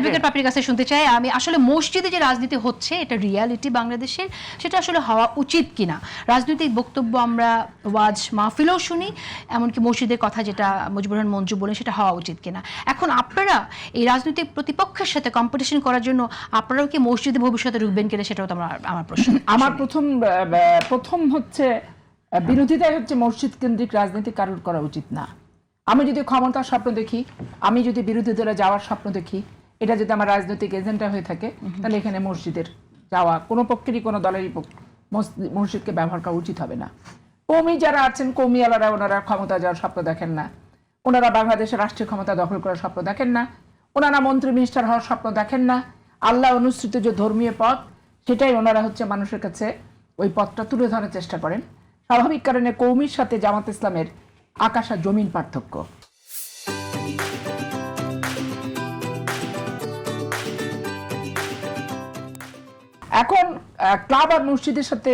Advocate পাপির কাছে শুনতে চাই আমি আসলে মসজিদে যে রাজনীতি হচ্ছে এটা রিয়ালিটি বাংলাদেশের, সেটা আসলে হওয়া উচিত কিনা? রাজনৈতিক বক্তব্য আমরা ওয়াজ মাহফিলেও শুনি, এমনকি মসজিদের কথা যেটা মুজিবুর রহমান মঞ্জু বলেন সেটা হওয়া উচিত কিনা। এখন আপনারা এই রাজনৈতিক প্রতিপক্ষের সাথে কম্পিটিশন করার জন্য আপনারাও কি মসজিদে ভবিষ্যতে ঢুকবেন কিনা, সেটাও তো আমার প্রশ্ন। আমার প্রথম হচ্ছে বিরোধিতাই হচ্ছে মসজিদ কেন্দ্রিক রাজনীতি কারোর করা উচিত না। আমি যদি ক্ষমতার স্বপ্ন দেখি, আমি যদি বিরোধী দলে যাওয়ার স্বপ্ন দেখি, এটা যদি আমার রাজনৈতিক এজেন্ডা হয়ে থাকে, তাহলে এখানে মসজিদের যাওয়া কোনো পক্ষেরই কোনো দলেরই মসজিদকে ব্যবহার করা উচিত হবে না। কৌমি যারা আছেন, কৌমিয়ালারা, ওনারা ক্ষমতা যাওয়ার স্বপ্ন দেখেন না, ওনারা বাংলাদেশের রাষ্ট্রীয় ক্ষমতা দখল করার স্বপ্ন দেখেন না, ওনারা মন্ত্রী মিনিস্টার হওয়ার স্বপ্ন দেখেন না। আল্লাহ অনুসৃত যে ধর্মীয় পথ, সেটাই ওনারা হচ্ছে মানুষের কাছে ওই পথটা তুলে ধরার চেষ্টা করেন। স্বাভাবিক কারণে কৌমির সাথে জামাত ইসলামের আকাশ আর জমিন পার্থক্য। এখন ক্লাব আর মসজিদের সাথে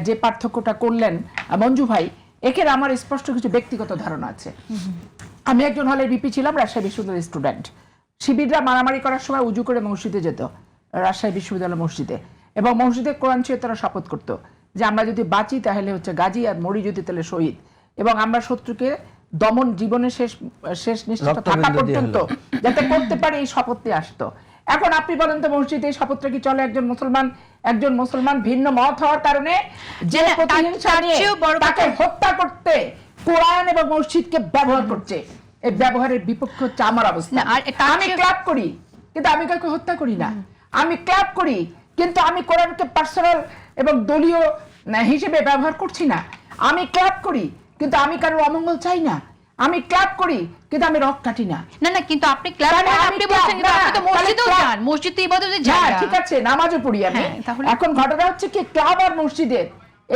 যে পার্থক্যটা করলেন মঞ্জু ভাই, একের আমার স্পষ্ট কিছু ব্যক্তিগত ধারণা আছে। আমি একজন হলে বিপি ছিলাম, রাজশাহী বিশ্ববিদ্যালয়ের স্টুডেন্ট। শিবিররা মারামারি করার সময় উজু করে মসজিদে যেত, রাজশাহী বিশ্ববিদ্যালয় মসজিদে, এবং মসজিদে কোরআন ছুঁয়ে তারা শপথ করতো যে আমরা যদি বাঁচি তাহলে হচ্ছে গাজী, আর মরি যদি তাহলে শহীদ, এবং আমরা শত্রুকে দমন জীবনের শেষ নিশ্চিত থাকা পর্যন্ত যাতে করতে পারে এই শপথ নিয়ে আসতো। এখন আপনি বলেন তো মসজিদে এই শপথটা কি চলে? একজন মুসলমান ভিন্ন মত হওয়ার কারণে যে প্রতিহিংসা নিয়ে তাকে হত্যা করতে কোরআন এবং মসজিদকে ব্যবহার করছে, এই ব্যবহারের বিপক্ষ হচ্ছে আমার অবস্থা। আমি ক্লাব করি কিন্তু আমি কাউকে হত্যা করি না। আমি ক্লাব করি কিন্তু আমি কোরআনকে পার্সোনাল এবং দলীয় হিসেবে ব্যবহার করছি না। আমি ক্লাব করি কিন্তু আমি কারোর অমঙ্গল চাই না। আমি ক্লাব করি কিন্তু আমি রক কাটি না। না না, কিন্তু আপনি ক্লাব আপনি বলছেন কিন্তু আপনি তো মসজিদেও যান, মসজিদ তো ইবাদতের জায়গা। ঠিক আছে, নামাজও পড়ি আমি। এখন ঘটনা হচ্ছে কি, ক্লাব আর মসজিদের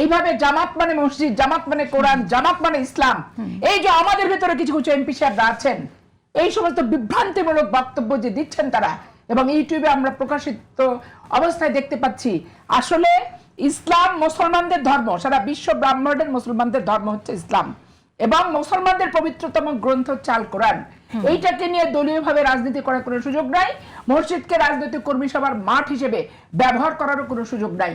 এইভাবে জামাত মানে মসজিদ, জামাত মানে কোরআন, জামাত মানে ইসলাম, এই যে আমাদের ভিতরে কিছু কিছু এমপি সাহেবরা আছেন, এই সমস্ত বিভ্রান্তিমূলক বক্তব্য যে দিচ্ছেন তারা, এবং ইউটিউবে আমরা প্রকাশিত অবস্থায় দেখতে পাচ্ছি, আসলে ইসলাম মুসলমানদের ধর্ম, সারা বিশ্ব ব্রাহ্মণের মুসলমানদের ধর্ম হচ্ছে ইসলাম, এবং মুসলমানদের পবিত্রতম গ্রন্থ হচ্ছে আল কোরআন। এইটাকে নিয়ে দলীয়ভাবে রাজনীতি করার কোনো সুযোগ নাই। মসজিদকে রাজনৈতিক কর্মী সভার মাঠ হিসেবে ব্যবহার করারও কোনো সুযোগ নাই।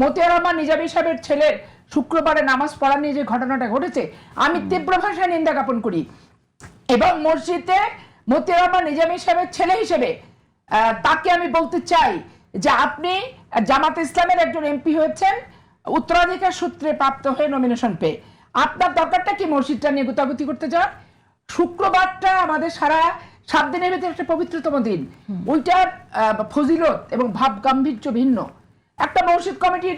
মতিয়ার রহমান নিজামী সাহেবের ছেলের শুক্রবারে নামাজ পড়া নিয়ে যে ঘটনাটা ঘটেছে, আমি তীব্র ভাষায় নিন্দা জ্ঞাপন করি, এবং মসজিদে মতিয়ার রহমান নিজামী সাহেবের ছেলে হিসেবে তাকে আমি বলতে চাই যে আপনি জামাত ইসলামের একজন এমপি হয়েছেন, উত্তরাধিকার সূত্রে প্রাপ্ত হয়ে নমিনেশন পেয়ে, আপনার দরকারটা কি মসজিদটা নিয়ে গুতাগুতি করতে যান? শুক্রবারটা আমাদের সারা 7 দিনের ভিতরে একটা পবিত্রতম দিন, ওইটার ফজিলত এবং ভাব গাম্ভীর্য ভিন্ন। একটা মসজিদ কমিটির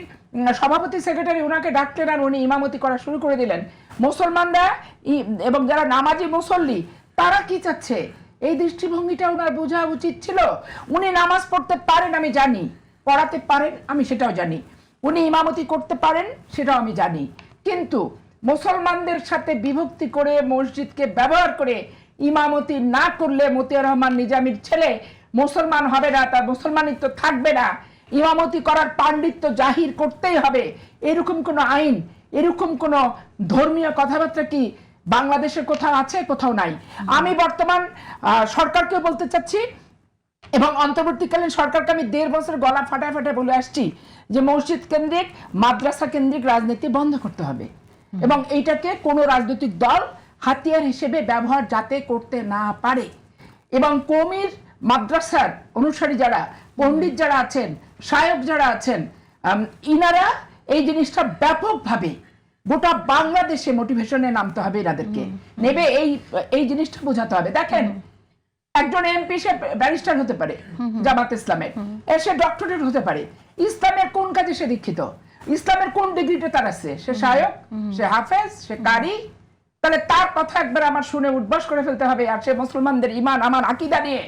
সভাপতি সেক্রেটারি ওনাকে ডাকলেন আর উনি ইমামতি করা শুরু করে দিলেন। মুসলমানরা এবং যারা নামাজি মুসল্লি তারা কি চাচ্ছে, এই দৃষ্টিভঙ্গিটা ওনার বোঝা উচিত ছিল। উনি নামাজ পড়তে পারেন আমি জানি, পড়াতে পারেন আমি সেটাও জানি, উনি ইমামতি করতে পারেন সেটাও আমি জানি, কিন্তু মুসলমানদের সাথে বিভক্তি করে মসজিদকে ব্যবহার করে ইমামতি না করলে মতিয়ার রহমান নিজামীর ছেলে মুসলমান হবে না, তার মুসলমানিত্ব থাকবে না, ইমামতি করার পাণ্ডিত্য জাহির করতেই হবে, এরকম কোনো আইন, এরকম কোনো ধর্মীয় কথাবার্তা কি বাংলাদেশের কোথাও আছে? কোথাও নাই। আমি বর্তমান সরকারকে বলতে চাচ্ছি, এবং অন্তর্বর্তীকালীন সরকারকে আমি 1.5 বছর গলা ফাটায় ফাটায় বলে আসছি যে মসজিদ কেন্দ্রিক, মাদ্রাসা কেন্দ্রিক রাজনীতি বন্ধ করতে হবে, এবং এইটাকে কোনো রাজনৈতিক দল হাতিয়ার হিসেবে ব্যবহার যাতে করতে না পারে। এবং কওমির মাদ্রাসার অনুসারী যারা, পণ্ডিত যারা আছেন, শায়ক যারা আছেন, ইনারা এই জিনিসটা ব্যাপকভাবে গোটা বাংলাদেশে মোটিভেশনে নামতে হবে, এনাদেরকে নেবে এই জিনিসটা বোঝাতে হবে। দেখেন, একজন এমপি সে ব্যারিস্টার হতে পারে জামাত ইসলামের, সে ডক্টরেট হতে পারে, ইসলামের কোন কাজে সে দীক্ষিত, ইসলামের কোন ডিগ্রিতে তার আছে, সে শায়ক, সে হাফেজ, সে কারি, তাহলে তার কথা একবার আমার শুনে উদ্বাস করে ফেলতে হবে, আর সে মুসলমানদের ইমান আমার আকীদা নিয়ে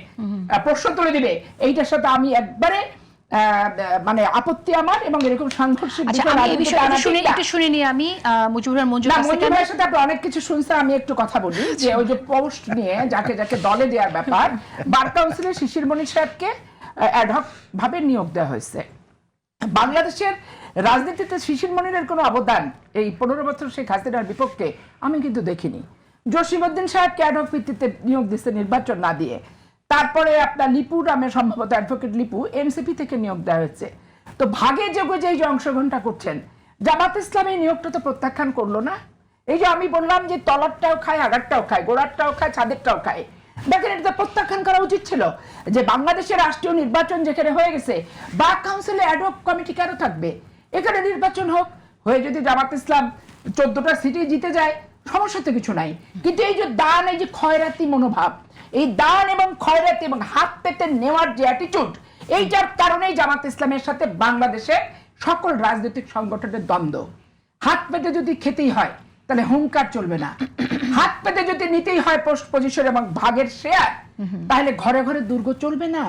প্রশ্ন তুলে দিবে, এইটার সাথে আমি একবারে মানে আপত্তি আমার, এবং এরকম সাংঘর্ষিক শুনে নিয়ে আমি মুজিবুর রহমান মঞ্জুর সাথে আপনি অনেক কিছু শুনছেন, আমি একটু কথা বলি যে ওই যে পোস্ট নিয়ে যাকে যাকে দলে দেওয়ার ব্যাপার, বার কাউন্সিলের শিশির মণি সাহেবকে অ্যাডহক ভাবে নিয়োগ দেওয়া হয়েছে। বাংলাদেশের রাজনীতিতে শিশির মনিরের কোনো অবদান এই 15 বছর শেখ হাসিনার বিপক্ষে আমি কিন্তু দেখিনি। জসিমউদ্দিন সাহেবকে অ্যাডহক ভিত্তিতে নিয়োগ দিচ্ছে নির্বাচন না দিয়ে। তারপরে আপনার লিপু নামে সম্ভবত অ্যাডভোকেট লিপু এনসিপি থেকে নিয়োগ দেওয়া হয়েছে। তো ভাগে যোগে যে অংশগ্রহণটা করছেন, জামাত ইসলামী নিয়োগটা তো প্রত্যাখ্যান করলো না। এই যে আমি বললাম যে তলারটাও খায়, আগারটাও খায়, গোড়ারটাও খায়, ছাদেরটাও খায়, দেখেন এটা প্রত্যাখ্যান করা উচিত ছিল। যে বাংলাদেশের রাষ্ট্রীয় নির্বাচন যেখানে হয়ে গেছে, বা কাউন্সিলে অ্যাডহক কমিটি কেন থাকবে? এখানে নির্বাচন হোক, হয়ে যদি জামাত ইসলাম 14টা সিটি জিতে যায়, সমস্যা তো কিছু নাই। কিন্তু এই যে দান, এই যে খয়রাতি মনোভাব, এই দান এবং খয়রাতি এবং হাত পেতে নেওয়ার যে অ্যাটিটিউড, এইটার কারণেই জামাত ইসলামের সাথে বাংলাদেশে সকল রাজনৈতিক সংগঠনের দ্বন্দ্ব। হাত পেতে যদি খেতেই হয় তাহলে হুঙ্কার চলবে না, হাত পেতে যদি নিতেই হয় পোস্ট পজিশন এবং ভাগের শেয়ার, তাহলে ঘরে ঘরে দুর্গ চলবে না।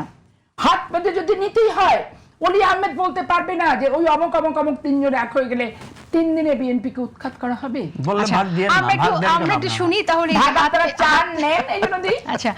হাত পেতে যদি নিতেই হয়, অলি আহমেদ বলতে পারবে না যে ওই অমুক অমুক অমুক 3 জন এক হয়ে গেলে 3 দিনে বিএনপিকে উৎখাত করা হবে। আমরা একটু শুনি তাহলে। ভাগ আপনারা চান নেন, এই জন্য দিই। আচ্ছা